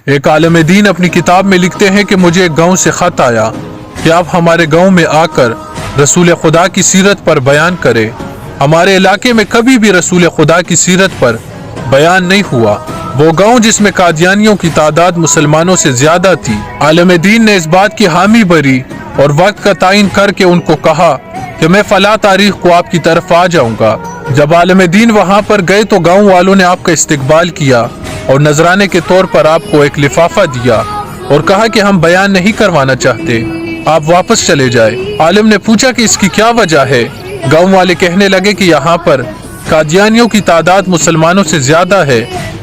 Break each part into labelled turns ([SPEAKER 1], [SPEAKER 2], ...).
[SPEAKER 1] एक आलिम दीन अपनी किताब में लिखते हैं कि मुझे एक गांव से खत आया कि आप हमारे गांव में आकर रसूल खुदा की सीरत पर बयान करें। हमारे इलाके में कभी भी रसूल खुदा की सीरत पर बयान नहीं हुआ। वो गांव जिसमें कादियानियों की तादाद मुसलमानों से ज्यादा थी। आलिम दीन ने इस बात की हामी भरी और वक्त का तायन करके उनको कहा कि मैं फला तारीख को आपकी तरफ आ जाऊंगा। जब आलिम दीन वहां पर गए तो गांव वालों ने आपका इस्तकबाल किया और नजराने के तौर पर आपको एक लिफाफा दिया और कहा कि हम बयान नहीं करवाना चाहते, आप वापस चले जाए। आलिम ने पूछा कि इसकी क्या वजह है। गांव वाले कहने लगे कि यहाँ पर कादियानियों की तादाद मुसलमानों से ज्यादा है।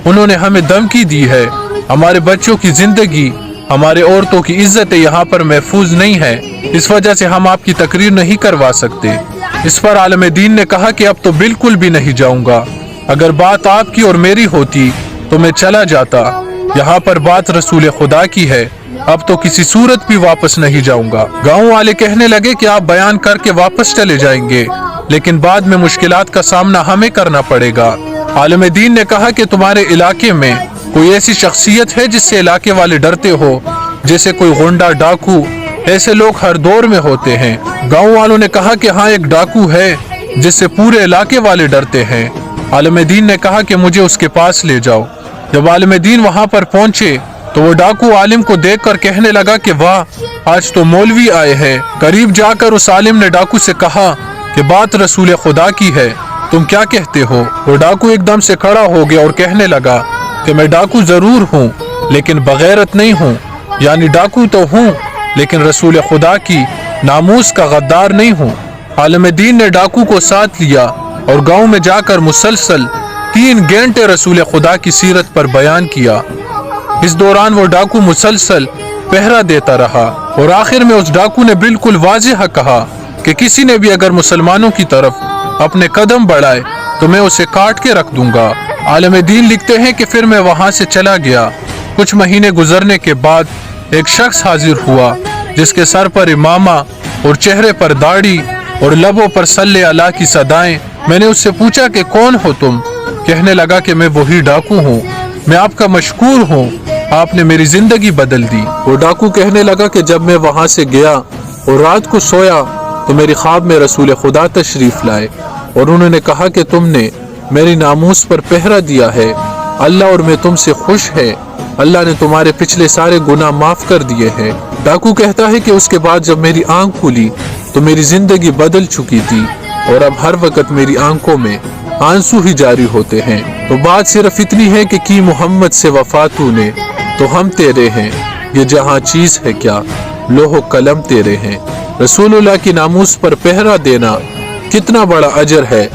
[SPEAKER 1] उन्होंने हमें धमकी दी है। हमारे बच्चों की जिंदगी, हमारे औरतों की इज्जत यहाँ पर महफूज नहीं है। इस वजह से हम आपकी तकरीर नहीं करवा सकते। इस पर आलिम दीन ने कहा कि अब तो बिल्कुल भी नहीं जाऊंगा। अगर बात आपकी और मेरी होती तो मैं चला जाता। यहाँ पर बात रसूल खुदा की है, अब तो किसी सूरत भी वापस नहीं जाऊंगा। गांव वाले कहने लगे कि आप बयान करके वापस चले जाएंगे, लेकिन बाद में मुश्किलात का सामना हमें करना पड़ेगा। आलिम दीन ने कहा कि तुम्हारे इलाके में कोई ऐसी शख्सियत है जिससे इलाके वाले डरते हो, जैसे कोई गुंडा, डाकू? ऐसे लोग हर दौर में होते हैं। गांव वालों ने कहा कि हाँ, एक डाकू है जिससे पूरे इलाके वाले डरते हैं। आलिम दीन ने कहा कि मुझे उसके पास ले जाओ। जब आलिम दीन वहां पर पहुंचे तो वो डाकू आलिम को देखकर कहने लगा कि वाह, आज तो मौलवी आए हैं। करीब जाकर उस आलिम ने डाकू से कहा कि बात रसूल खुदा की है, तुम क्या कहते हो? वो डाकू एकदम से खड़ा हो गया और कहने लगा कि मैं डाकू जरूर हूँ, लेकिन बगैरत नहीं हूँ। यानी डाकू तो हूँ, लेकिन रसूल खुदा की नामूस का गद्दार नहीं हूँ। आलिम दीन ने डाकू को साथ लिया और गांव में जाकर मुसलसल 3 घंटे रसूल खुदा की सीरत पर बयान किया। इस दौरान वो डाकू मुसलसल पहरा देता रहा और आखिर में उस डाकू ने बिल्कुल वाज़ेह कहा कि किसी ने भी अगर मुसलमानों की तरफ अपने कदम बढ़ाए तो मैं उसे काट के रख दूंगा। आलिम दीन लिखते हैं कि फिर मैं वहां से चला गया। कुछ महीने गुजरने के बाद एक शख्स हाजिर हुआ जिसके सर पर इमामा और चेहरे पर दाढ़ी और लबों पर सल्ले अला की सदाएं। मैंने उससे पूछा कि कौन हो तुम? कहने लगा कि मैं वही डाकू हूँ, मैं आपका मशकूर हूँ, आपने मेरी जिंदगी बदल दी। वो डाकू कहने लगा कि जब मैं वहां से गया और रात को सोया तो मेरी ख्वाब में रसूल खुदा तशरीफ लाए और उन्होंने कहा कि तुमने मेरी नामूस पर पहरा दिया है, अल्लाह और मैं तुमसे खुश है, अल्लाह ने तुम्हारे पिछले सारे गुनाह माफ कर दिए हैं। डाकू कहता है कि उसके बाद जब मेरी आंख खुली तो मेरी जिंदगी बदल चुकी थी और अब हर वक्त मेरी आंखों में आंसू ही जारी होते हैं। तो बात सिर्फ इतनी है कि की मोहम्मद से वफा तूने, तो हम तेरे हैं, ये जहाँ चीज है क्या, लोहो कलम तेरे हैं। रसूलुल्लाह की नामूस पर पहरा देना कितना बड़ा अजर है।